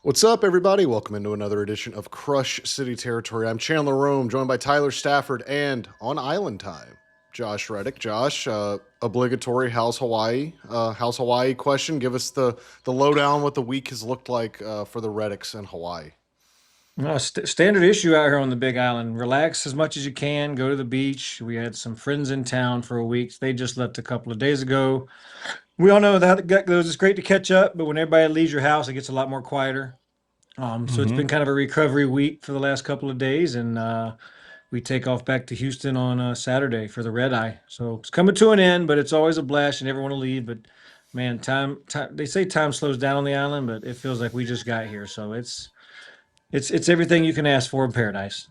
What's up, everybody? Welcome into another edition of Crush City Territory. I'm Chandler Rome, joined by Tyler Stafford, and on Island Time, Josh Reddick. Josh, obligatory How's Hawaii question. Give us the lowdown what the week has looked like for the Reddicks in Hawaii. Standard issue out here on the Big Island. Relax as much as you can. Go to the beach. We had some friends in town for a week. They just left a couple of days ago. We all know that it goes. It's great to catch up, but when everybody leaves your house, it gets a lot more quieter. So it's been kind of a recovery week for the last couple of days, and we take off back to Houston on Saturday for the red eye. So it's coming to an end, but it's always a blast. You never want to leave, but man, time. They say time slows down on the island, but it feels like we just got here. So it's everything you can ask for in paradise.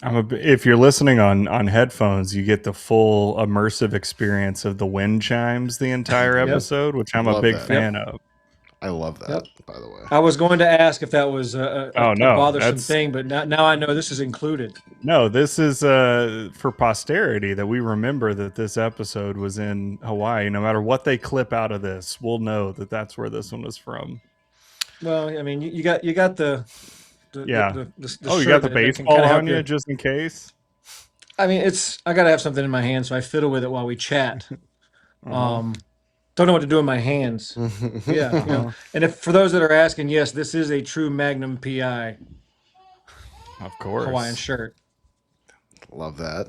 If you're listening on headphones, you get the full immersive experience of the wind chimes the entire Yep. episode, which I'm a Love big that. fan of. I love that, Yep. by the way. I was going to ask if that was Oh, a no, bothersome thing, but now I know this is included. No, this is for posterity that we remember that this episode was in Hawaii. No matter what they clip out of this, we'll know that that's where this one was from. Well, I mean, you got the Yeah. the Oh, you shirt got the that can baseball kinda help on you just in case? I mean, I got to have something in my hand, so I fiddle with it while we chat. Uh-huh. Don't know what to do with my hands. Yeah, Uh-huh. And if for those that are asking, yes, this is a true Magnum PI Of course. Hawaiian shirt. Love that.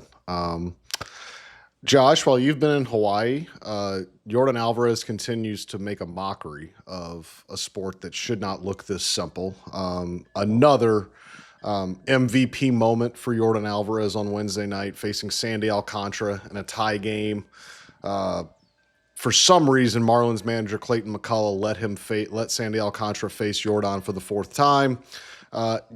Josh, while you've been in Hawaii, Yordan Alvarez continues to make a mockery of a sport that should not look this simple. Another MVP moment for Yordan Alvarez on Wednesday night, facing Sandy Alcantara in a tie game. For some reason, Marlins manager Clayton McCullough let Sandy Alcantara face Yordan for the fourth time.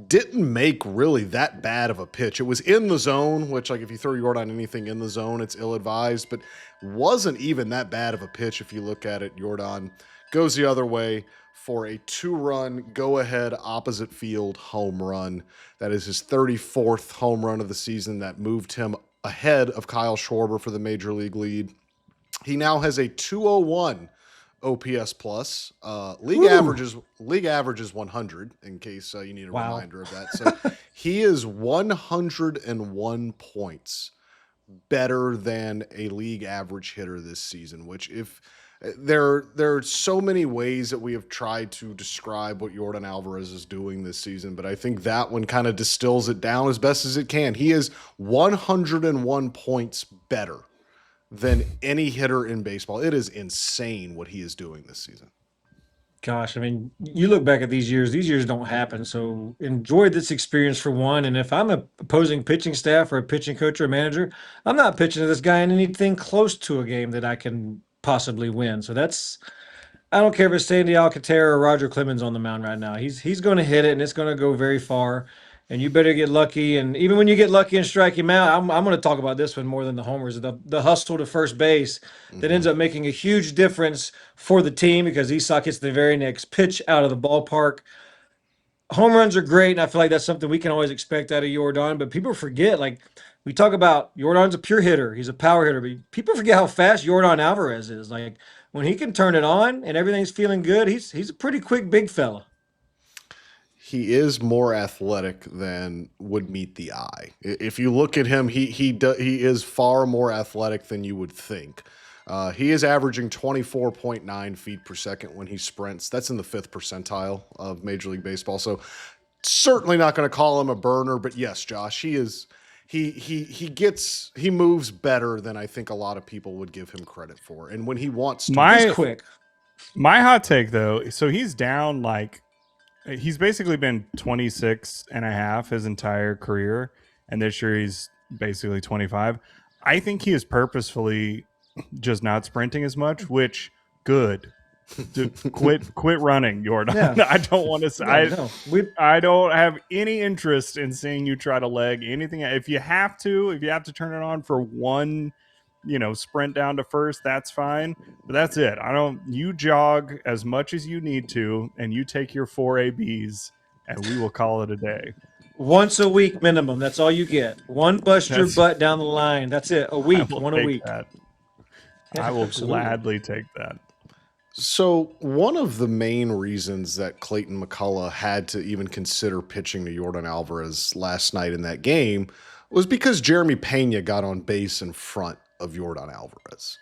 Didn't make really that bad of a pitch. It was in the zone, which, like, if you throw Yordan anything in the zone, it's ill-advised, but wasn't even that bad of a pitch if you look at it. Yordan goes the other way for a 2-run go-ahead opposite field home run. That is his 34th home run of the season. That moved him ahead of Kyle Schwarber for the major league lead. He now has a 201 OPS plus. League average is 100, in case you need a reminder of that. So he is 101 points better than a league average hitter this season, which if there are so many ways that we have tried to describe what Yordan Alvarez is doing this season, but I think that one kind of distills it down as best as it can. He is 101 points better than any hitter in baseball. It is insane what he is doing this season. Gosh, I mean, you look back at these years don't happen. So enjoy this experience for one. And if I'm a opposing pitching staff or a pitching coach or a manager, I'm not pitching to this guy in anything close to a game that I can possibly win. So I don't care if it's Sandy Alcantara or Roger Clemens on the mound right now. He's going to hit it and it's going to go very far. And you better get lucky. And even when you get lucky and strike him out, I'm going to talk about this one more than the homers. The hustle to first base that ends up making a huge difference for the team because Isak hits the very next pitch out of the ballpark. Home runs are great, and I feel like that's something we can always expect out of Yordan. But people forget, like we talk about, Yordan's a pure hitter. He's a power hitter. But people forget how fast Yordan Alvarez is. Like when he can turn it on and everything's feeling good, he's a pretty quick big fella. He is more athletic than would meet the eye. If you look at him, he is far more athletic than you would think. He is averaging 24.9 feet per second when he sprints. That's in the 5th percentile of Major League Baseball. So certainly not going to call him a burner, but yes, Josh, he moves better than I think a lot of people would give him credit for. And when he wants to, He's quick. My hot take, though, so he's down he's basically been 26 and a half his entire career, and this year he's basically 25. I think he is purposefully just not sprinting as much, which good. Quit running, Yordan. Yeah. I don't want to say. I don't have any interest in seeing you try to leg anything. If you have to turn it on for one, sprint down to first, that's fine. But that's it. You jog as much as you need to, and you take your 4 ABs, and we will call it a day. Once a week minimum. That's all you get. One bust your butt down the line. That's it. A week. One a week. That. I will gladly take that. So, one of the main reasons that Clayton McCullough had to even consider pitching to Yordan Alvarez last night in that game was because Jeremy Peña got on base in front of Yordan Alvarez.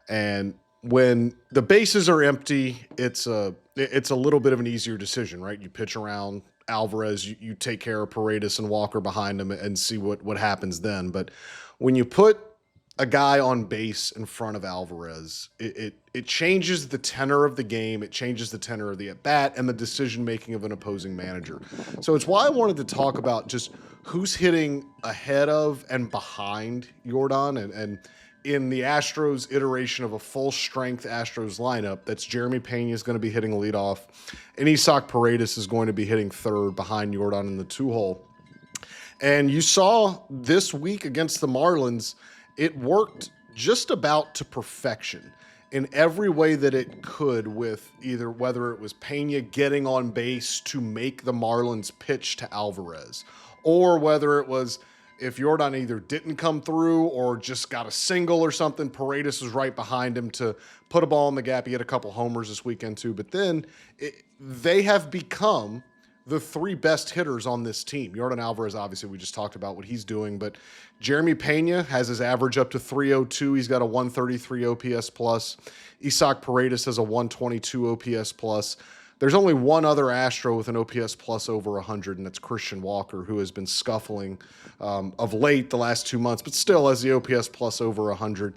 And when the bases are empty, it's a little bit of an easier decision, right? You pitch around Alvarez, you take care of Paredes and Walker behind him and see what happens then. But when you put a guy on base in front of Alvarez, it changes the tenor of the game. It changes the tenor of the at bat and the decision making of an opposing manager. So it's why I wanted to talk about just who's hitting ahead of and behind Yordan. And in the Astros iteration of a full strength Astros lineup, that's Jeremy Peña is going to be hitting leadoff, and Isaac Paredes is going to be hitting third behind Yordan in the 2-hole. And you saw this week against the Marlins, it worked just about to perfection in every way that it could, with either whether it was Peña getting on base to make the Marlins pitch to Alvarez, or whether it was if Yordan either didn't come through or just got a single or something, Paredes was right behind him to put a ball in the gap. He had a couple homers this weekend too, but then they have become the three best hitters on this team. Yordan Alvarez, obviously, we just talked about what he's doing, but Jeremy Peña has his average up to 302. He's got a 133 OPS plus. Isaac Paredes has a 122 OPS plus. There's only one other Astro with an OPS plus over 100, and that's Christian Walker, who has been scuffling of late the last 2 months, but still has the OPS plus over 100.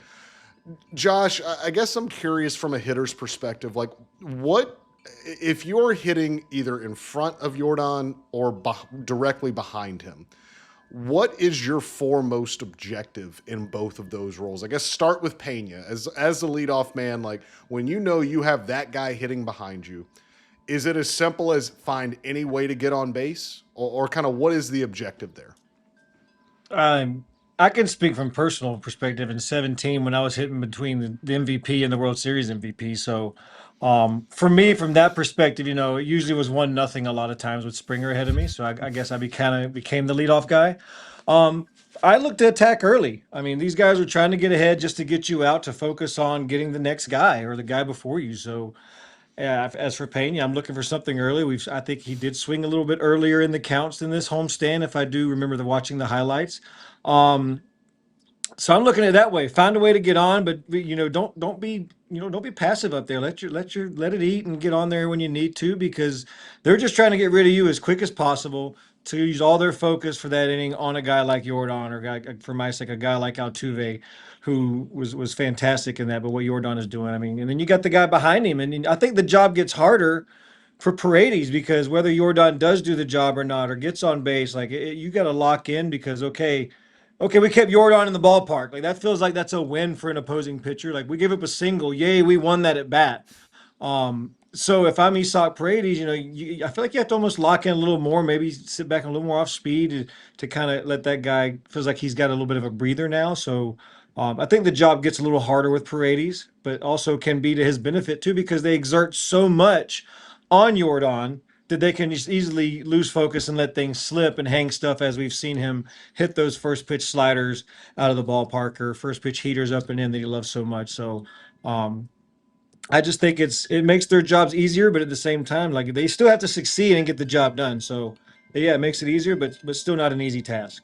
Josh, I guess I'm curious from a hitter's perspective, like what if you're hitting either in front of Yordan or directly behind him, what is your foremost objective in both of those roles? I guess start with Peña as the leadoff man. Like when you know you have that guy hitting behind you, is it as simple as find any way to get on base, or kind of what is the objective there? I can speak from personal perspective. In 17, when I was hitting between the MVP and the World Series MVP, so for me, from that perspective, it usually was 1-0 a lot of times with Springer ahead of me. So I guess became the leadoff guy. Um, I looked to attack early. I mean, these guys are trying to get ahead just to get you out to focus on getting the next guy or the guy before you. So yeah, as for Payne, I'm looking for something early. I think he did swing a little bit earlier in the counts than this homestand, if I do remember watching the highlights. Um, so I'm looking at it that way. Find a way to get on, but don't be passive up there. Let it eat and get on there when you need to, because they're just trying to get rid of you as quick as possible to use all their focus for that inning on a guy like Yordan, or guy for my sake, a guy like Altuve, who was fantastic in that. But what Yordan is doing, I mean, and then you got the guy behind him, and I think the job gets harder for Paredes, because whether Yordan does do the job or not, or gets on base, like you got to lock in, because okay, we kept Yordan in the ballpark. Like that feels like that's a win for an opposing pitcher. Like we gave up a single, yay, we won that at bat. So if I'm Isaac Paredes, I feel like you have to almost lock in a little more, maybe sit back a little more off speed to kind of let that guy feels like he's got a little bit of a breather now. So I think the job gets a little harder with Paredes, but also can be to his benefit too, because they exert so much on Yordan that they can just easily lose focus and let things slip and hang stuff, as we've seen him hit those first pitch sliders out of the ballpark, or first pitch heaters up and in that he loves so much. So um, I just think it makes their jobs easier, but at the same time, like they still have to succeed and get the job done. So yeah, it makes it easier, but still not an easy task.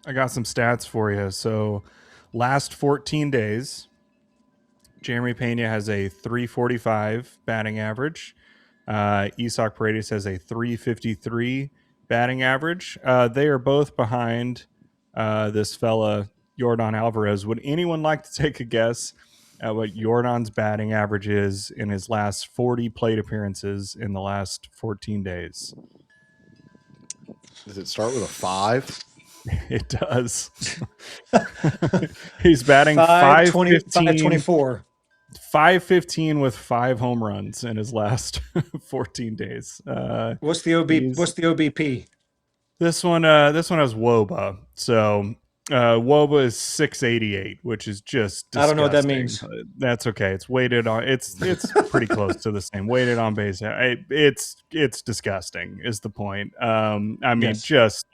I got some stats for you. So, last 14 days, Jeremy Peña has a 345 batting average. Isaac Paredes has a 353 batting average. They are both behind this fella, Yordan Alvarez. Would anyone like to take a guess at what Yordan's batting average is in his last 40 plate appearances in the last 14 days? Does it start with a 5? It does. He's batting 520, 515, 524. 515 with 5 home runs in his last 14 days. What's the OBP? This one has WOBA. So WOBA is 688, which is just disgusting. I don't know what that means. That's okay. It's weighted on. It's pretty close to the same. Weighted on base. It's disgusting. Is the point? I mean, Yes. just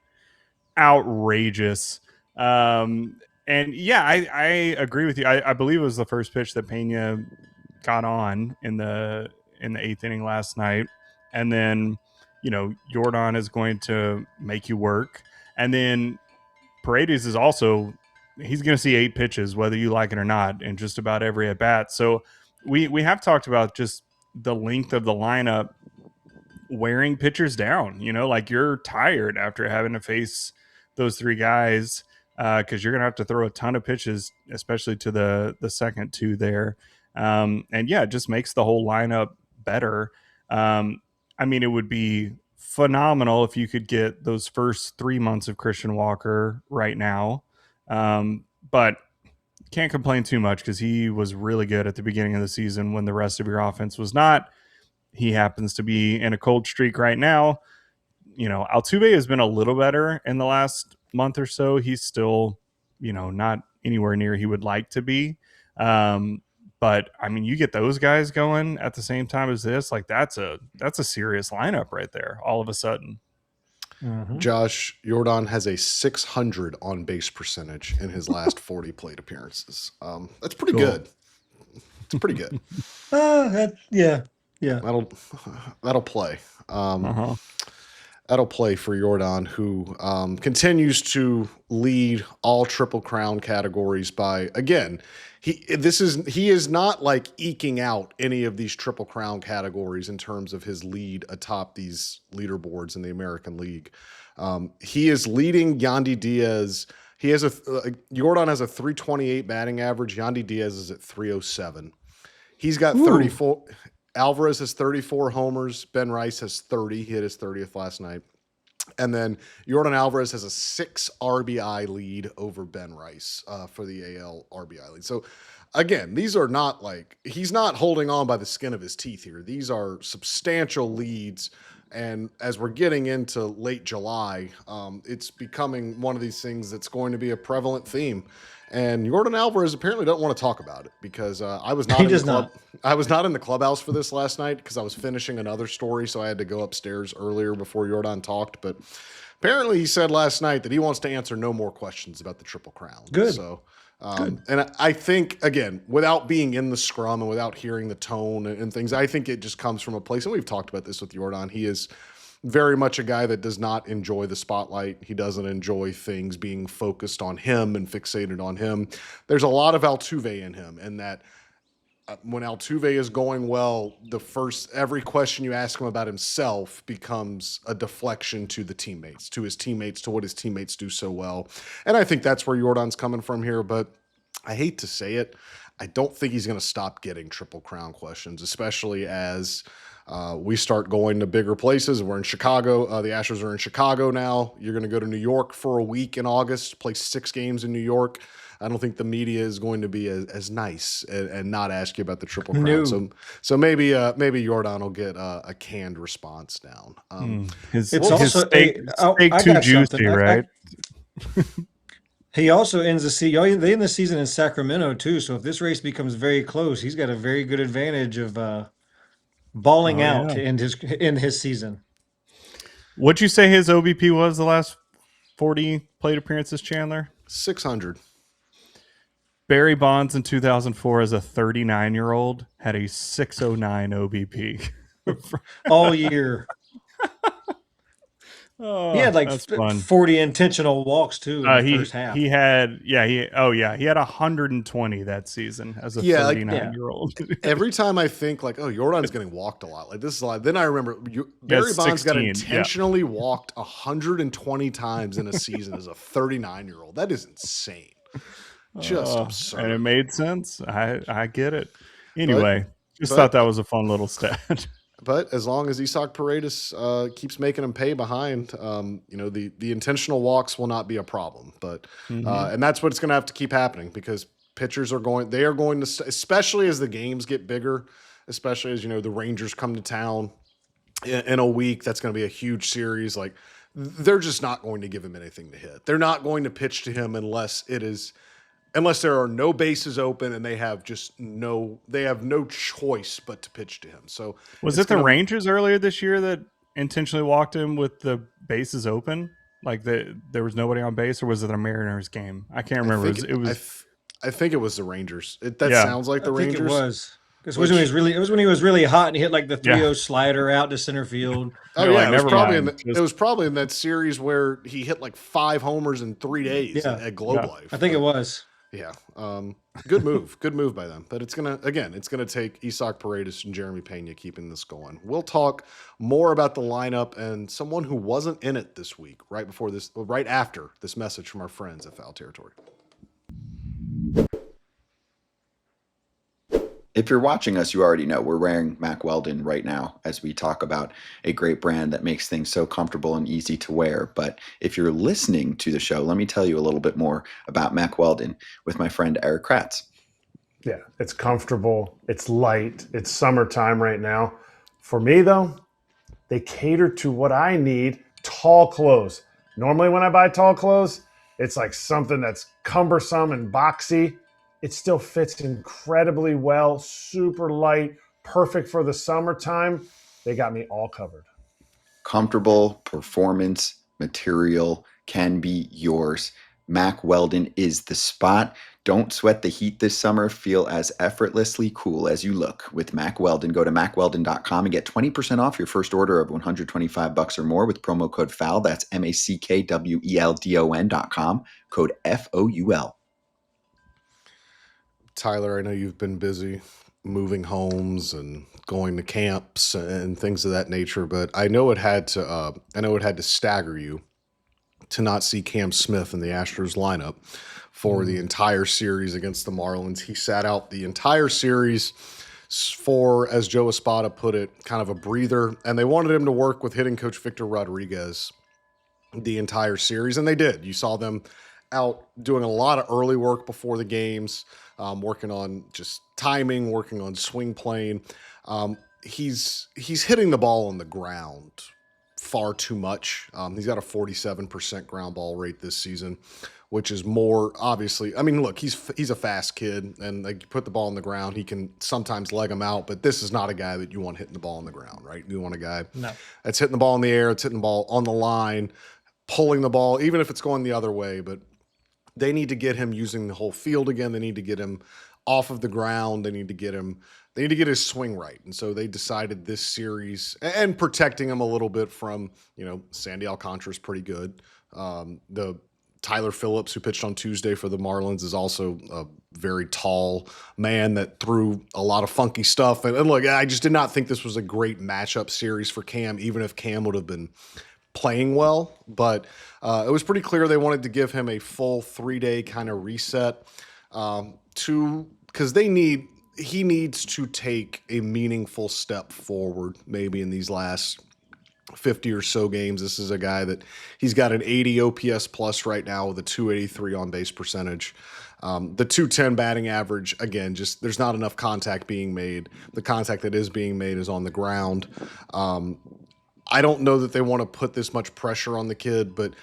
outrageous. And yeah, I agree with you. I believe it was the first pitch that Peña got on in the 8th inning last night, and then Yordan is going to make you work, and then Paredes is also, he's going to see 8 pitches whether you like it or not in just about every at bat. So we have talked about just the length of the lineup wearing pitchers down. Like you're tired after having to face those 3 guys because you're going to have to throw a ton of pitches, especially to the second 2 there. And yeah, it just makes the whole lineup better. I mean, it would be phenomenal if you could get those first 3 months of Christian Walker right now. But can't complain too much because he was really good at the beginning of the season when the rest of your offense was not. He happens to be in a cold streak right now. Altuve has been a little better in the last month or so. He's still, not anywhere near he would like to be. But I mean, you get those guys going at the same time as this, like that's a serious lineup right there. All of a sudden, Josh, Yordan has a 600 on base percentage in his last 40 plate appearances. That's pretty good. It's pretty good. Yeah. That'll play. That'll play for Yordan, who continues to lead all Triple Crown categories by, again, he is not like eking out any of these Triple Crown categories in terms of his lead atop these leaderboards in the American League. He is leading Yandy Diaz. He has Yordan has a 328 batting average. Yandy Diaz is at 307. He's got 34. Alvarez has 34 homers. Ben Rice has 30. He hit his 30th last night. And then Yordan Alvarez has a 6 RBI lead over Ben Rice for the AL RBI lead. So, again, these are not like – he's not holding on by the skin of his teeth here. These are substantial leads. And as we're getting into late July, it's becoming one of these things that's going to be a prevalent theme. And Yordan Alvarez apparently doesn't want to talk about it because I was not in the club. I was not in the clubhouse for this last night because I was finishing another story, so I had to go upstairs earlier before Yordan talked. But apparently, he said last night that he wants to answer no more questions about the Triple Crown. Good. So, and I think again, without being in the scrum and without hearing the tone and things, I think it just comes from a place. And we've talked about this with Yordan. He is very much a guy that does not enjoy the spotlight. He doesn't enjoy things being focused on him and fixated on him. There's a lot of Altuve in him, and that when Altuve is going well, every question you ask him about himself becomes a deflection to the teammates, to his teammates, to what his teammates do so well. And I think that's where Yordan's coming from here, but I hate to say it, I don't think he's going to stop getting Triple Crown questions, especially as we start going to bigger places. We're in Chicago. The Astros are in Chicago now. You're going to go to New York for a week in August, play 6 games in New York. I don't think the media is going to be as nice and not ask you about the Triple Crown. No. So maybe Yordan will get a canned response down. His steak too juicy, right? He also ends the season. They end the season in Sacramento too. So if this race becomes very close, he's got a very good advantage of balling out to end his season. What'd you say his OBP was the last 40 plate appearances, Chandler? 600. Barry Bonds in 2004 as a 39-year-old had a 609 OBP. All year. Oh, he had like 40 intentional walks too in the first half. He had 120 that season as a 39-year-old. Every time I think like, oh, Yordan's getting walked a lot. Like this is a lot. Then I remember Barry Bonds got intentionally walked 120 times in a season as a 39-year-old. That is insane. Just absurd. And it made sense. I get it. Anyway, thought that was a fun little stat. But as long as Isaac Paredes keeps making him pay behind, the intentional walks will not be a problem. But and that's what's going to have to keep happening because pitchers are going to, especially as the games get bigger, especially as the Rangers come to town in a week. That's going to be a huge series. Like they're just not going to give him anything to hit. They're not going to pitch to him unless there are no bases open and they have no choice but to pitch to him. So was it the Rangers earlier this year that intentionally walked him with the bases open? Like there was nobody on base, or was it a Mariners game? I can't remember. I think it was the Rangers. That sounds like the Rangers. It was. Because it was when he was really hot and he hit like the 3-0 slider out to center field. Oh They're yeah, like, never mind. it was probably in that series where he hit like 5 homers in 3 days at Globe Life. I think it was. Yeah. Good move. Good move by them. But it's gonna take Isaac Paredes and Jeremy Peña keeping this going. We'll talk more about the lineup and someone who wasn't in it this week, right after this message from our friends at Foul Territory. If you're watching us, you already know we're wearing Mack Weldon right now as we talk about a great brand that makes things so comfortable and easy to wear. But if you're listening to the show, let me tell you a little bit more about Mack Weldon with my friend Eric Kratz. Yeah, it's comfortable, it's light, it's summertime right now. For me, though, they cater to what I need, tall clothes. Normally when I buy tall clothes, it's like something that's cumbersome and boxy. It still fits incredibly well, super light, perfect for the summertime. They got me all covered. Comfortable performance material can be yours. Mack Weldon is the spot. Don't sweat the heat this summer. Feel as effortlessly cool as you look with Mack Weldon. Go to mackweldon.com and get 20% off your first order of $125 or more with promo code FOUL. That's MACKWELDON.com, code FOUL. Tyler, I know you've been busy moving homes and going to camps and things of that nature, but I know it had to stagger you to not see Cam Smith in the Astros lineup for the entire series against the Marlins. He sat out the entire series for, as Joe Espada put it, kind of a breather, and they wanted him to work with hitting coach Victor Rodriguez the entire series, and they did. You saw them out doing a lot of early work before the games, working on just timing, working on swing playing. He's hitting the ball on the ground far too much. He's got a 47% ground ball rate this season, which is more obviously. I mean, look, he's a fast kid, and like you put the ball on the ground, he can sometimes leg him out. But this is not a guy that you want hitting the ball on the ground, right? You want a guy that's hitting the ball in the air, it's hitting the ball on the line, pulling the ball, even if it's going the other way. But they need to get him using the whole field again. They need to get him off of the ground. They need to get his swing right. And so they decided this series, and protecting him a little bit from, Sandy Alcantara's pretty good. The Tyler Phillips, who pitched on Tuesday for the Marlins, is also a very tall man that threw a lot of funky stuff. And look, I just did not think this was a great matchup series for Cam, even if Cam would have been playing well. But it was pretty clear they wanted to give him a full 3-day kind of reset because he needs to take a meaningful step forward maybe in these last 50 or so games. This is a guy that he's got an 80 OPS plus right now with a 283 on base percentage. The 210 batting average, again, just there's not enough contact being made. The contact that is being made is on the ground. I don't know that they want to put this much pressure on the kid, but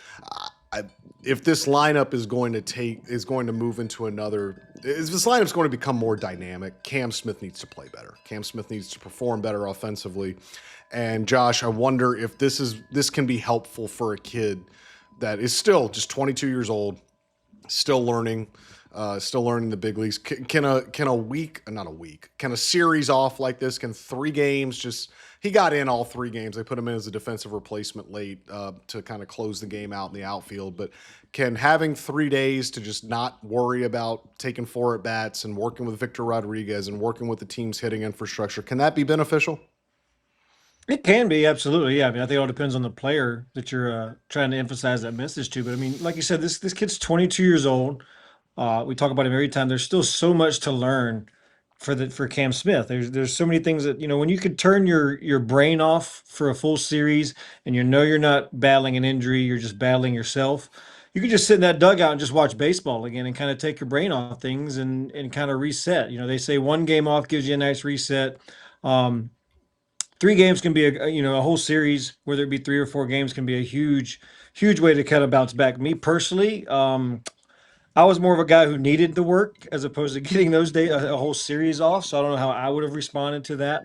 if this lineup is going to move into if this lineup's going to become more dynamic, Cam Smith needs to play better. Cam Smith needs to perform better offensively. And Josh, I wonder if this can be helpful for a kid that is still just 22 years old, still learning the big leagues. Can a series off like this? Can 3 games he got in all 3 games. They put him in as a defensive replacement late to kind of close the game out in the outfield. But can having 3 days to just not worry about taking 4 at bats and working with Victor Rodriguez and working with the team's hitting infrastructure, can that be beneficial? It can be, absolutely. Yeah, I mean, I think it all depends on the player that you're trying to emphasize that message to. But I mean, like you said, this kid's 22 years old. We talk about him every time. There's still so much to learn for Cam Smith. There's so many things that, when you could turn your brain off for a full series and you're not battling an injury, you're just battling yourself. You could just sit in that dugout and just watch baseball again and kind of take your brain off things and kind of reset. They say 1 game off gives you a nice reset. 3 games can be a whole series, whether it be 3 or 4 games, can be a huge way to kind of bounce back. Me personally, I was more of a guy who needed the work as opposed to getting those days, a whole series off. So I don't know how I would have responded to that.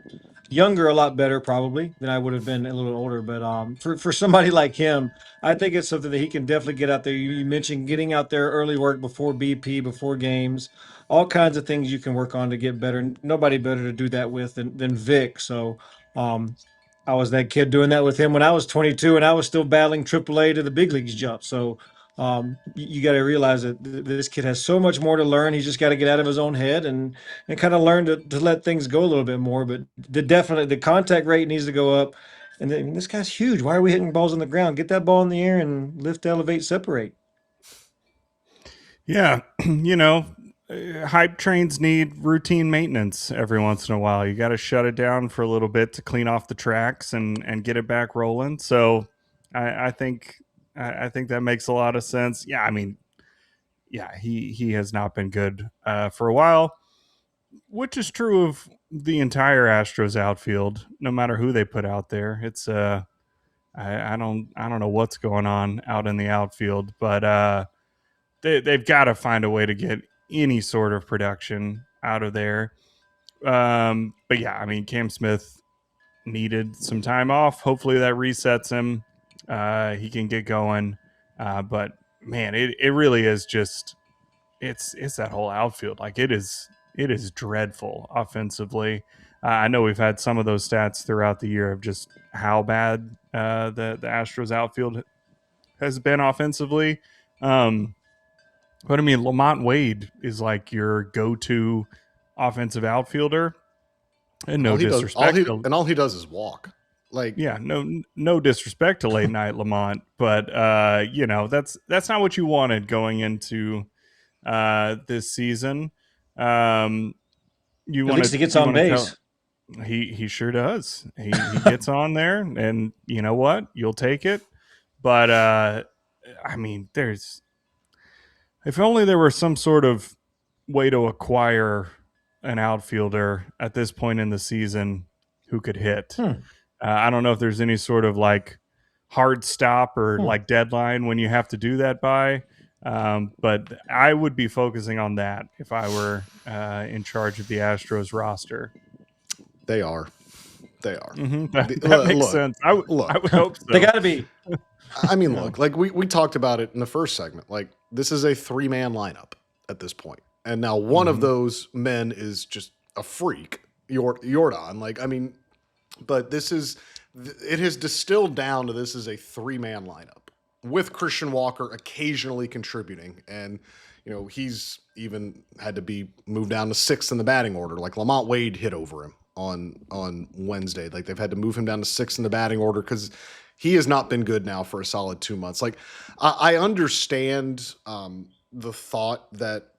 Younger, a lot better probably than I would have been a little older. But for somebody like him, I think it's something that he can definitely get out there. You mentioned getting out there early work before BP, before games. all kinds of things you can work on to get better. Nobody better to do that with than Vic. So I was that kid doing that with him when I was 22 and I was still battling AAA to the big leagues jump. So you got to realize that this kid has so much more to learn. He's just got to get out of his own head and kind of learn to let things go a little bit more. But the contact rate needs to go up. And then, this guy's huge. Why are we hitting balls on the ground? Get that ball in the air and lift, elevate, separate. Yeah, hype trains need routine maintenance every once in a while. You got to shut it down for a little bit to clean off the tracks and get it back rolling. So I think that makes a lot of sense. Yeah, I mean, yeah, he has not been good for a while, which is true of the entire Astros outfield. No matter who they put out there, it's I don't know what's going on out in the outfield, but they've got to find a way to get any sort of production out of there. But yeah, I mean, Cam Smith needed some time off. Hopefully that resets him. He can get going. But man, it really is just it's that whole outfield. Like it is dreadful offensively. I know we've had some of those stats throughout the year of just how bad the Astros outfield has been offensively. But I mean, Lamont Wade is like your go-to offensive outfielder, and no disrespect. All he does is walk. Like, yeah, no disrespect to late night Lamont, but that's not what you wanted going into this season. You At want least he to gets on base. He sure does. He gets on there, and you know what? You'll take it. But I mean, if only there were some sort of way to acquire an outfielder at this point in the season who could hit. I don't know if there's any sort of like hard stop or like deadline when you have to do that by. But I would be focusing on that if I were in charge of the Astros roster. They are. Mm-hmm. That makes sense. I would hope so. They got to be. I mean, look, like we talked about it in the first segment. Like, this is a 3-man lineup at this point. And now one of those men is just a freak, Yordan. Like, I mean, but it has distilled down to this is a 3-man lineup with Christian Walker occasionally contributing. And, he's even had to be moved down to 6th in the batting order. Like, Lamont Wade hit over him on Wednesday. Like, they've had to move him down to 6th in the batting order because he has not been good now for a solid 2 months. Like, I understand the thought that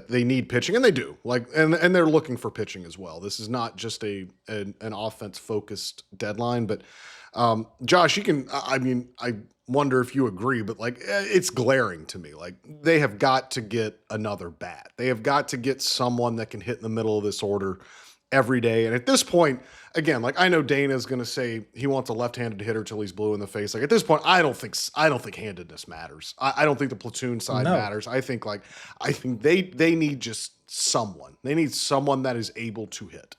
they need pitching, and they do. Like, and they're looking for pitching as well. This is not just an offense focused deadline. But Josh, I wonder if you agree, but like, it's glaring to me. Like, they have got to get another bat. They have got to get someone that can hit in the middle of this order every day. And at this point, again, like, I know Dana's going to say he wants a left-handed hitter till he's blue in the face. Like, at this point, I don't think handedness matters. I don't think the platoon side matters. I think they need just someone. They need someone that is able to hit.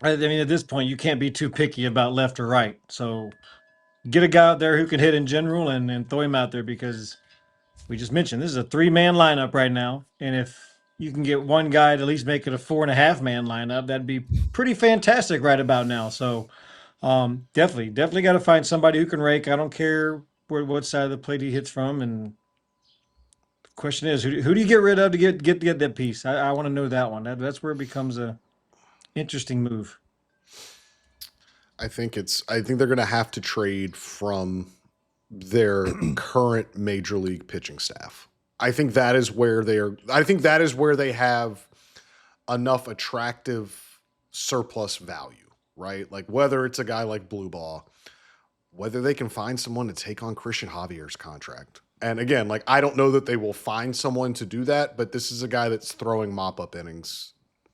I mean, at this point, you can't be too picky about left or right. So get a guy out there who can hit in general and throw him out there, because we just mentioned this is a 3-man lineup right now. And if you can get one guy to at least make it a 4.5-man lineup, that'd be pretty fantastic right about now. So definitely got to find somebody who can rake. I don't care what side of the plate he hits from. And the question is, who do you get rid of to get that piece? I want to know that one. That's where it becomes a interesting move. I think they're going to have to trade from their current major league pitching staff. I think that is where they have enough attractive surplus value, right? Like, whether it's a guy like Blue Ball, whether they can find someone to take on Christian Javier's contract. And again, like, I don't know that they will find someone to do that, but this is a guy that's throwing mop-up innings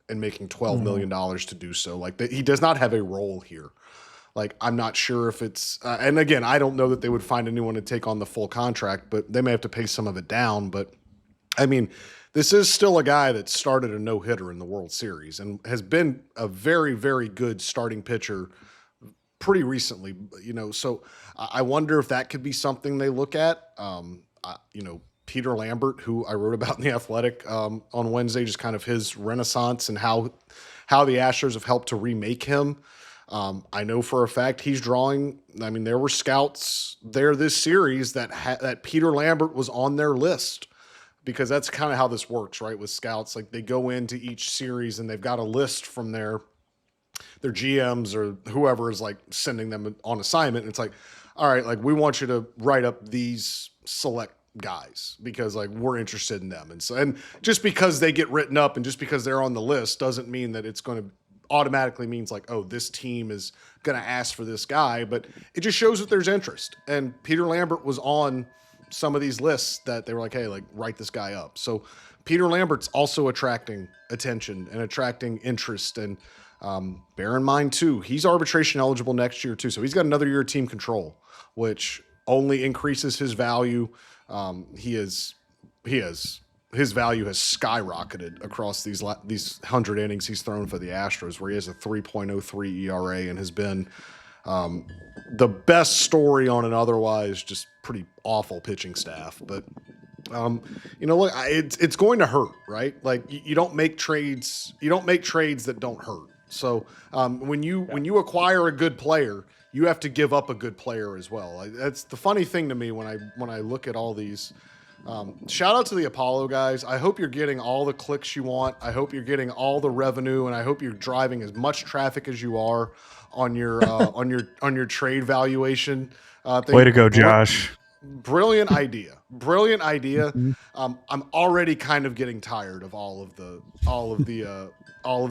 and making $12 million to do so. Like, he does not have a role here. Like, I'm not sure if it's and again, I don't know that they would find anyone to take on the full contract, but they may have to pay some of it down. But I mean, this is still a guy that started a no-hitter in the World Series and has been a very, very good starting pitcher pretty recently. So I wonder if that could be something they look at. Peter Lambert, who I wrote about in The Athletic on Wednesday, just kind of his renaissance and how the Astros have helped to remake him. I know for a fact he's drawing. I mean, there were scouts there this series that Peter Lambert was on their list, because that's kind of how this works, right? With scouts, like they go into each series and they've got a list from their GMs or whoever is like sending them on assignment. And it's like, all right, like we want you to write up these select guys because like we're interested in them. And just because they get written up and just because they're on the list doesn't mean that it's going to automatically means like, oh, this team is going to ask for this guy, but it just shows that there's interest. And Peter Lambert was on some of these lists that they were like, hey, like write this guy up. So Peter Lambert's also attracting attention and attracting interest. And bear in mind too, he's arbitration eligible next year too. So he's got another year of team control, which only increases his value. His value has skyrocketed across these 100 innings he's thrown for the Astros, where he has a 3.03 ERA and has been the best story on an otherwise just pretty awful pitching staff. But look, it's going to hurt, right? Like you don't make trades that don't hurt. So when you acquire a good player, you have to give up a good player as well. That's the funny thing to me when I look at all these. Shout out to the Apollo guys. I hope you're getting all the clicks you want. I hope you're getting all the revenue, and I hope you're driving as much traffic as you are on your on your trade valuation thing. Way to go, Josh. Brilliant idea. I'm already kind of getting tired of all of the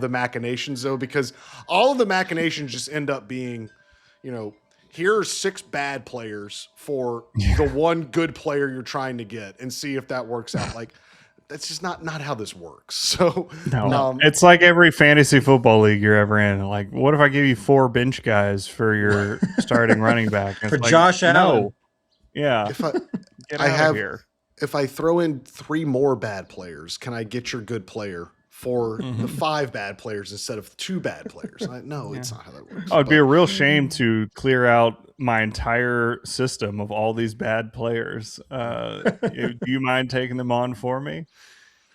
machinations though, because all of the machinations just end up being, here are 6 bad players for the one good player you're trying to get and see if that works out. Like, that's just not how this works. So no, it's like every fantasy football league you're ever in. Like, what if I give you 4 bench guys for your starting running back? For Josh Allen. No. Yeah. If I throw in 3 more bad players, can I get your good player for the 5 bad players instead of 2 bad players? No, it's not how that works. Oh, it'd be a real shame to clear out my entire system of all these bad players. Do you mind taking them on for me?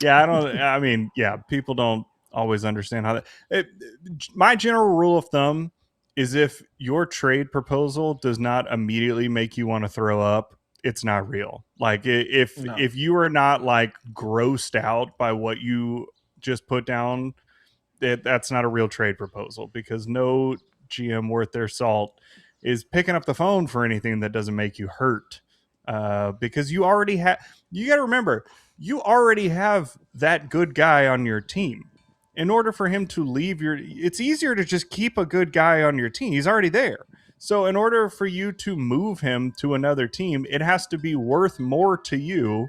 Yeah, people don't always understand how that. My general rule of thumb is if your trade proposal does not immediately make you want to throw up, it's not real. Like if you are not like grossed out by what you just put down, that's not a real trade proposal, because no GM worth their salt is picking up the phone for anything that doesn't make you hurt. Because you got to remember, you already have that good guy on your team. In order for him to leave it's easier to just keep a good guy on your team. He's already there. So in order for you to move him to another team, it has to be worth more to you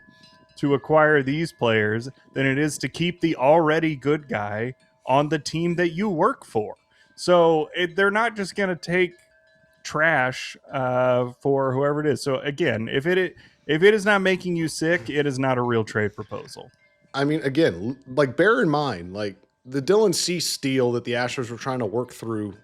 to acquire these players than it is to keep the already good guy on the team that you work for. So they're not just going to take trash for whoever it is. So again, if it is not making you sick, it is not a real trade proposal. I mean, again, like bear in mind, like the Dylan Cease deal that the Astros were trying to work through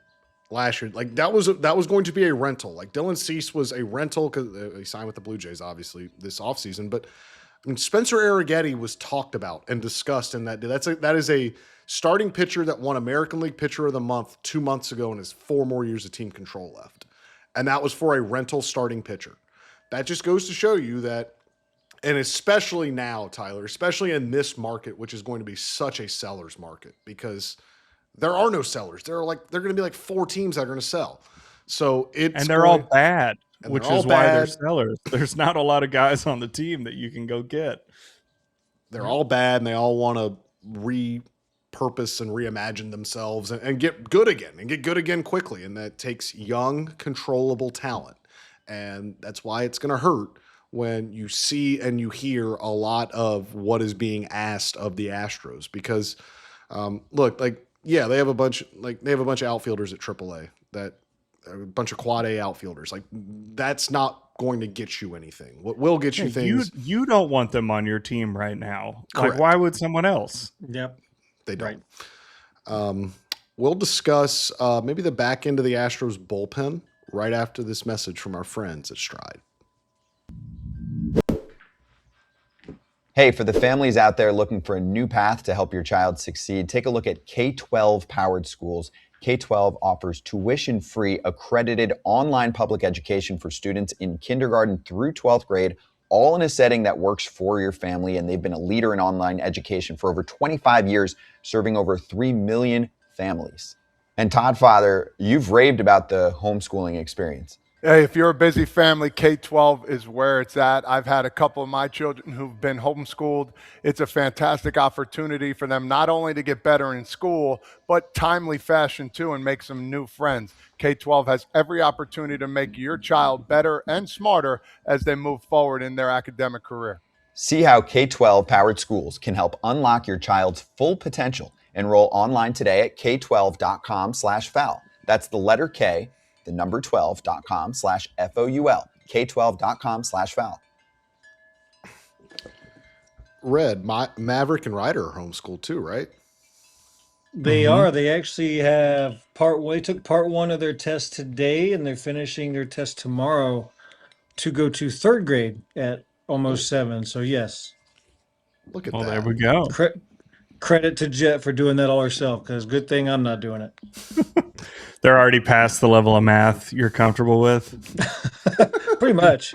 last year, like that was going to be a rental. Like Dylan Cease was a rental because he signed with the Blue Jays, obviously, this offseason. But I mean, Spencer Arrighetti was talked about and discussed in that deal. That is a starting pitcher that won American League Pitcher of the Month 2 months ago and has 4 more years of team control left. And that was for a rental starting pitcher. That just goes to show you that, and especially now, Tyler, especially in this market, which is going to be such a seller's market, because there are no sellers. There are going to be like 4 teams that are going to sell. So they're all bad, which is why they're sellers. There's not a lot of guys on the team that you can go get. They're all bad, and they all want to repurpose and reimagine themselves and get good again quickly. And that takes young, controllable talent. And that's why it's going to hurt when you see and you hear a lot of what is being asked of the Astros, because look, like, yeah, they have a bunch of outfielders at AAA, that a bunch of quad A outfielders. Like, that's not going to get you anything. What will get you things? You don't want them on your team right now. Correct. Like, why would someone else? Yep. They don't. Right. We'll discuss maybe the back end of the Astros bullpen right after this message from our friends at Stride. Hey, for the families out there looking for a new path to help your child succeed, take a look at K-12 powered schools. K-12 offers tuition-free, accredited online public education for students in kindergarten through 12th grade, all in a setting that works for your family. And they've been a leader in online education for over 25 years, serving over 3 million families. And Todd, Father, you've raved about the homeschooling experience. Hey, if you're a busy family, K-12 is where it's at. I've had a couple of my children who've been homeschooled. It's a fantastic opportunity for them not only to get better in school, but timely fashion too, and make some new friends. K-12 has every opportunity to make your child better and smarter as they move forward in their academic career. See how K-12 powered schools can help unlock your child's full potential. Enroll online today at k12.com/foul. That's the letter K, the number 12.com/FOUL, k12.com/foul. Red, Maverick and Ryder are homeschooled too, right? They are. They actually have part one. They took part one of their test today, and they're finishing their test tomorrow to go to third grade at almost 7. So yes, Look at Well, that. there we go. credit to Jet for doing that all herself. Because good thing I'm not doing it. They're already past the level of math you're comfortable with. Pretty much.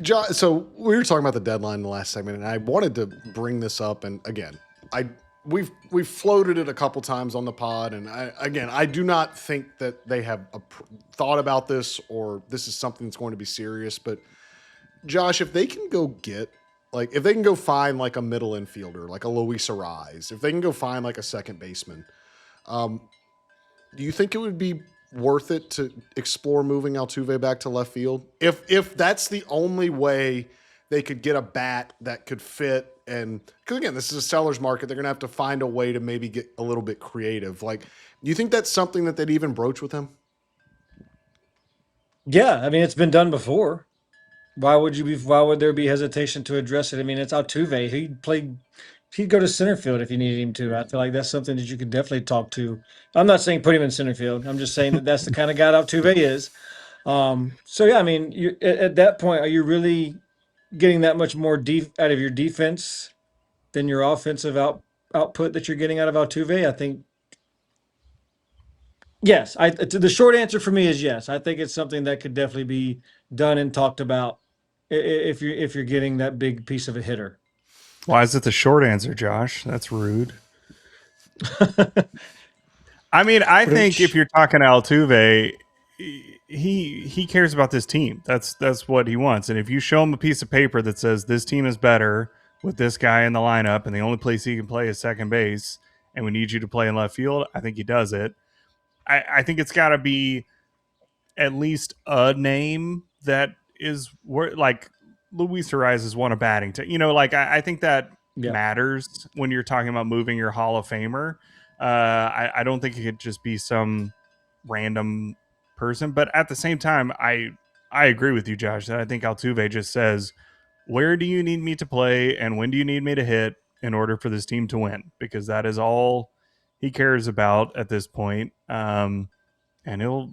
John, so we were talking about the deadline in the last segment, and I wanted to bring this up. And again, we've floated it a couple times on the pod, and I do not think that they have thought about this or this is something that's going to be serious. But Josh, if they can go find like a middle infielder, like a Luis Arraez, if they can go find like a second baseman, do you think it would be worth it to explore moving Altuve back to left field? If that's the only way they could get a bat that could fit, and because again, this is a seller's market, they're going to have to find a way to maybe get a little bit creative. Like, do you think that's something that they'd even broach with him? Yeah, I mean it's been done before. Why would there be hesitation to address it? I mean, it's Altuve. He'd go to center field if you needed him to. I feel like that's something that you could definitely talk to. I'm not saying put him in center field. I'm just saying that that's the kind of guy Altuve is. So yeah, I mean, at that point, are you really getting that much more out of your defense than your offensive output that you're getting out of Altuve? I think yes. The short answer for me is yes. I think it's something that could definitely be done and talked about if you're getting that big piece of a hitter. Why is it the short answer, Josh? That's rude. I mean, I think if you're talking to Altuve, he cares about this team. That's what he wants. And if you show him a piece of paper that says this team is better with this guy in the lineup, and the only place he can play is second base, and we need you to play in left field, I think he does it. I think it's got to be at least a name that is like Luis Arraez has won a batting I think that matters when you're talking about moving your Hall of Famer. I don't think it could just be some random person, but at the same time, I agree with you, Josh, that I think Altuve just says, where do you need me to play and when do you need me to hit in order for this team to win? Because that is all he cares about at this point. And he'll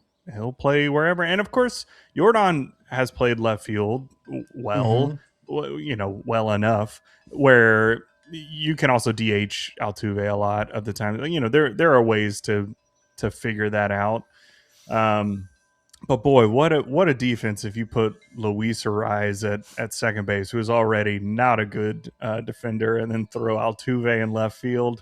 play wherever. And of course, Yordan has played left field well enough where you can also DH Altuve a lot of the time. There are ways to figure that out. But boy, what a defense if you put Luis Arraez at second base, who is already not a good defender, and then throw Altuve in left field.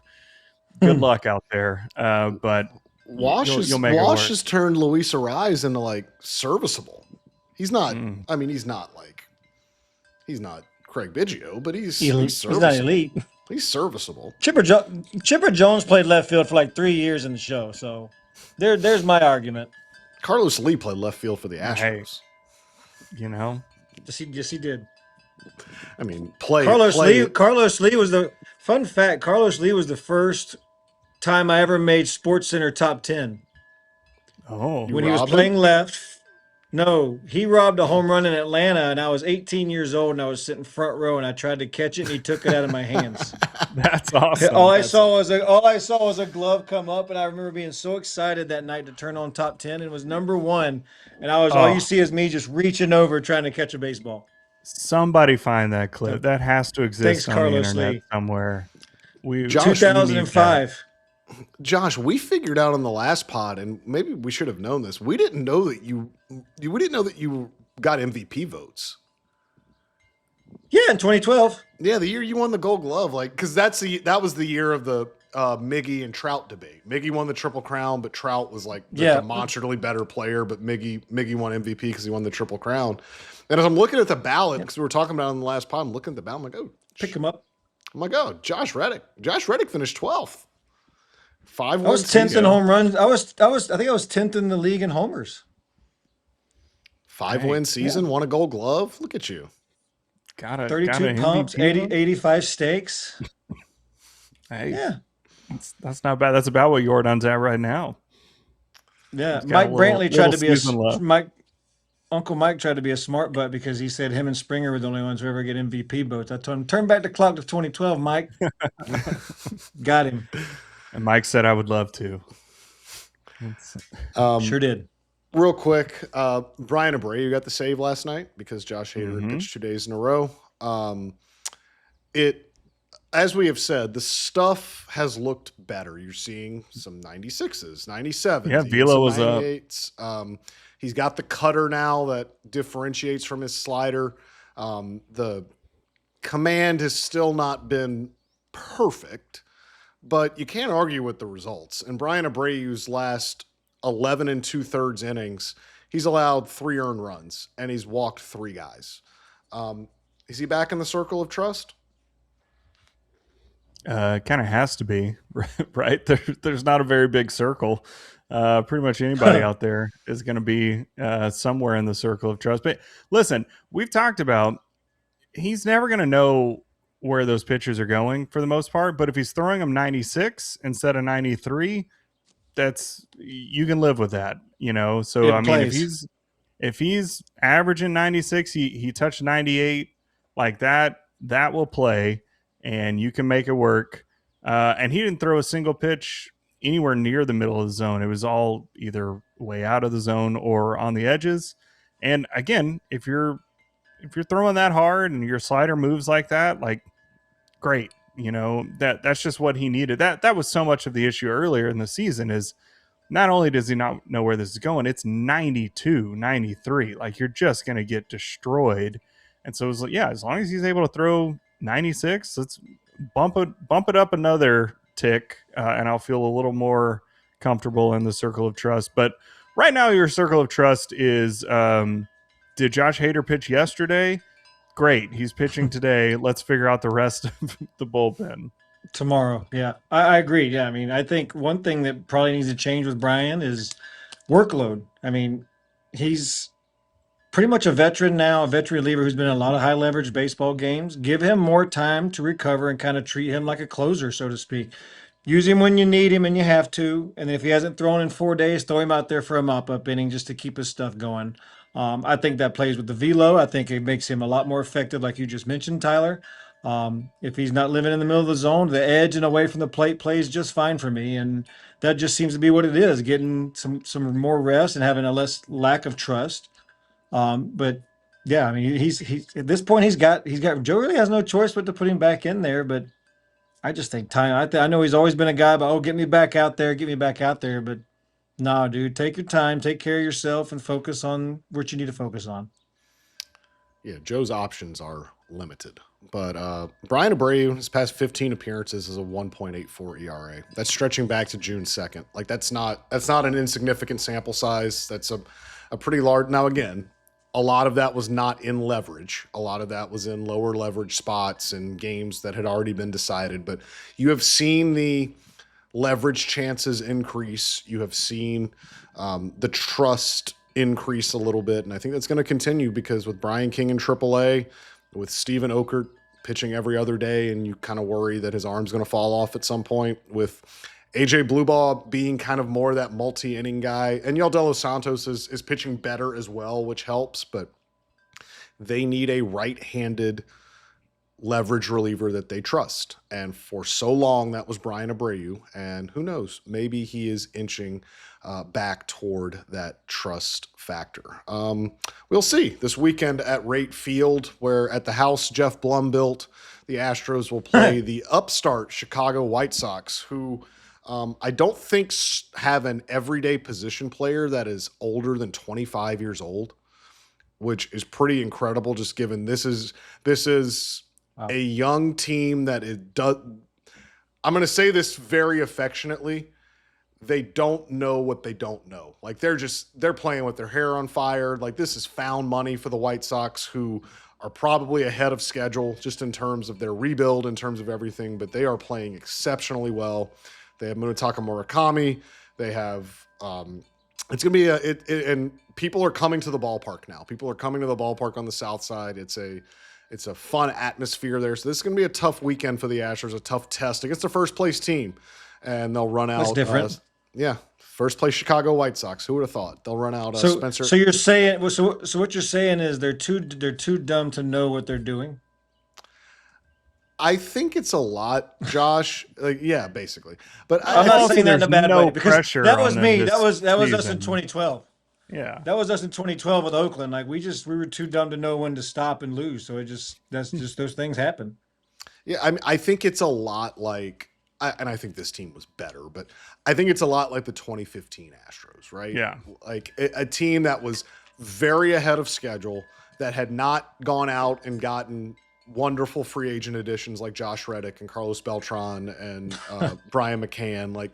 Good luck out there. But Wash has turned Luis Arraez into like serviceable. He's not. I mean, he's not Craig Biggio, but he's serviceable. He's not elite. He's serviceable. Chipper Jones played left field for like 3 years in the show, so there's my argument. Carlos Lee played left field for the Astros. Yes, he did. I mean, Carlos Lee was the fun fact. Carlos Lee was the first time I ever made SportsCenter top 10. Oh, when he was playing left. No, he robbed a home run in Atlanta, and I was 18 years old, and I was sitting front row, and I tried to catch it, and he took it out of my hands. That's awesome. All I saw was a glove come up, and I remember being so excited that night to turn on top 10, and it was number 1, and all you see is me just reaching over trying to catch a baseball. Somebody find that clip. That has to exist Thanks, on Carlos the internet Lee. somewhere. Josh, we need that. 2005. Josh, we figured out on the last pod, and maybe we should have known this. We didn't know that you got MVP votes. Yeah, in 2012. Yeah, the year you won the Gold Glove, like, because that was the year of the Miggy and Trout debate. Miggy won the Triple Crown, but Trout was like the demonstrably better player. But Miggy won MVP because he won the Triple Crown. And as I'm looking at the ballot, because we were talking about it in the last pod, I'm looking at the ballot. I'm like, oh, Pick him up. I'm like, oh, Josh Reddick. Josh Reddick finished 12th. 5 I was 10th in home runs. I think I was 10th in the league in homers. 5-win season, won a Gold Glove. Look at you. Got 32 pumps, 85 stakes. Hey, Yeah. That's not bad. That's about what Yordan's at right now. Yeah. He's got Mike a Brantley little tried to be season left. Uncle Mike tried to be a smart butt because he said him and Springer were the only ones who ever get MVP votes. I told him, turn back the clock to 2012, Mike. Got him. And Mike said I would love to. Sure did. Real quick, Bryan Abreu got the save last night because Josh Hader had pitched 2 days in a row. As we have said, the stuff has looked better. You're seeing some 96s, 97s. Yeah, Velo was up. He's got the cutter now that differentiates from his slider. The command has still not been perfect, but you can't argue with the results. And Bryan Abreu's last 11 2/3 innings, he's allowed 3 earned runs, and he's walked 3 guys. Is he back in the circle of trust? Kind of has to be, right? There's not a very big circle. Pretty much anybody out there is going to be somewhere in the circle of trust. But listen, we've talked about he's never going to know where those pitchers are going for the most part. But if he's throwing them 96 instead of 93, you can live with that, So I mean, if he's averaging 96, he touched 98 like that will play, and you can make it work. And he didn't throw a single pitch anywhere near the middle of the zone. It was all either way out of the zone or on the edges. And again, if you're throwing that hard and your slider moves like that, like, great. That's just what he needed. That was so much of the issue earlier in the season is not only does he not know where this is going, it's 92, 93. Like, you're just going to get destroyed. And so it was like, yeah, as long as he's able to throw 96, let's bump it up another tick, and I'll feel a little more comfortable in the circle of trust. But right now, your circle of trust is, did Josh Hader pitch yesterday? Great. He's pitching today. Let's figure out the rest of the bullpen. Tomorrow. Yeah, I agree. Yeah. I mean, I think one thing that probably needs to change with Bryan is workload. I mean, he's pretty much a veteran now, a veteran reliever who's been in a lot of high leverage baseball games. Give him more time to recover and kind of treat him like a closer, so to speak. Use him when you need him and you have to. And then if he hasn't thrown in 4 days, throw him out there for a mop-up inning just to keep his stuff going. I think that plays with the velo. I think it makes him a lot more effective, like you just mentioned, Tyler. If he's not living in the middle of the zone, the edge and away from the plate plays just fine for me. And that just seems to be what it is, getting some more rest and having a less lack of trust. But yeah, I mean, he's at this point, he's got Joe really has no choice but to put him back in there. But I just think time. I know he's always been a guy, but get me back out there. But no, dude, take your time, take care of yourself, and focus on what you need to focus on. Yeah, Joe's options are limited. But Bryan Abreu, his past 15 appearances is a 1.84 ERA. That's stretching back to June 2nd. Like, that's not an insignificant sample size. That's a pretty large. Now, again, a lot of that was not in leverage. A lot of that was in lower leverage spots and games that had already been decided. But you have seen the leverage chances increase. You have seen the trust increase a little bit. And I think that's going to continue because with Brian King in AAA, with Steven Okert pitching every other day, and you kind of worry that his arm's going to fall off at some point, with AJ Blueball being kind of more that multi-inning guy, and Yel De Los Santos is pitching better as well, which helps, but they need a right-handed leverage reliever that they trust. And for so long, that was Bryan Abreu. And who knows, maybe he is inching back toward that trust factor. We'll see this weekend at Rate Field, where at the house Jeff Blum built, the Astros will play the upstart Chicago White Sox, who I don't think have an everyday position player that is older than 25 years old, which is pretty incredible, just given this is a young team that I'm going to say this very affectionately. They don't know what they don't know. Like they're playing with their hair on fire. Like this is found money for the White Sox, who are probably ahead of schedule just in terms of their rebuild, in terms of everything, but they are playing exceptionally well. They have Munetaka Murakami. They have it's going to be and people are coming to the ballpark now. People are coming to the ballpark on the south side. It's a fun atmosphere there. So this is going to be a tough weekend for the Astros, a tough test against the first place team. And they'll run out. That's different. First place Chicago White Sox. Who would have thought? They'll run out Spencer. So you're saying so what you're saying is they're too dumb to know what they're doing? I think it's a lot, Josh. Basically. But I'm not saying that in a bad way, because pressure that was on me. them That was us season. in 2012. Yeah. That was us in 2012 with Oakland. Like we were too dumb to know when to stop and lose. So that's just those things happen. Yeah, I think it's a lot like, and I think this team was better, but I think it's a lot like the 2015 Astros, right? Yeah. Like a team that was very ahead of schedule, that had not gone out and gotten wonderful free agent additions like Josh Reddick and Carlos Beltran and Brian McCann. Like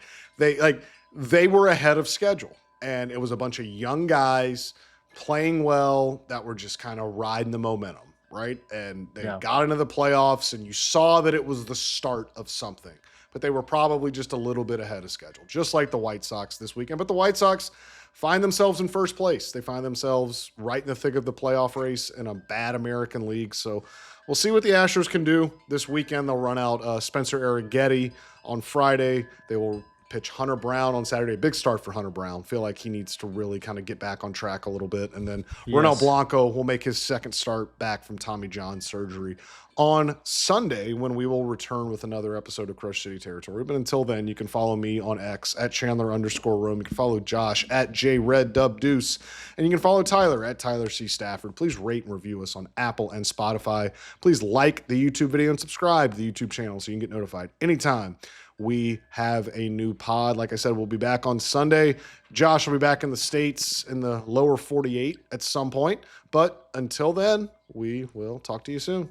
they were ahead of schedule, and it was a bunch of young guys playing well that were just kind of riding the momentum, right? And they got into the playoffs, and you saw that it was the start of something, but they were probably just a little bit ahead of schedule, just like the White Sox this weekend. But the White Sox find themselves in first place. They find themselves right in the thick of the playoff race in a bad American League. So we'll see what the Astros can do this weekend. They'll run out Spencer Arrighetti on Friday. They will pitch Hunter Brown on Saturday. Big start for Hunter Brown. Feel like he needs to really kind of get back on track a little bit. And then Ronel Blanco will make his second start back from Tommy John surgery on Sunday, when we will return with another episode of Crush City Territory. But until then, you can follow me on X at Chandler_Rome. You can follow Josh at JRedDubDeuce. And you can follow Tyler at Tyler C. Stafford. Please rate and review us on Apple and Spotify. Please like the YouTube video and subscribe to the YouTube channel so you can get notified anytime we have a new pod. Like I said, we'll be back on Sunday. Josh will be back in the States in the lower 48 at some point. But until then, we will talk to you soon.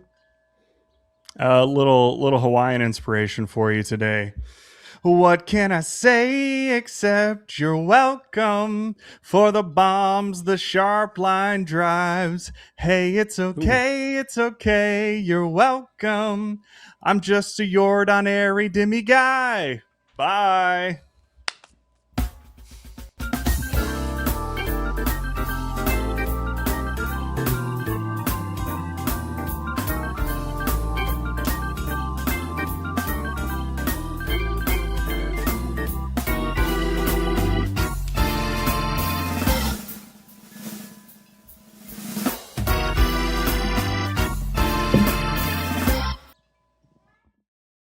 A little Hawaiian inspiration for you today. What can I say except you're welcome for the bombs the sharp line drives? Hey, it's okay, it's okay, you're welcome. I'm just a Yordan Alvarez guy. Bye.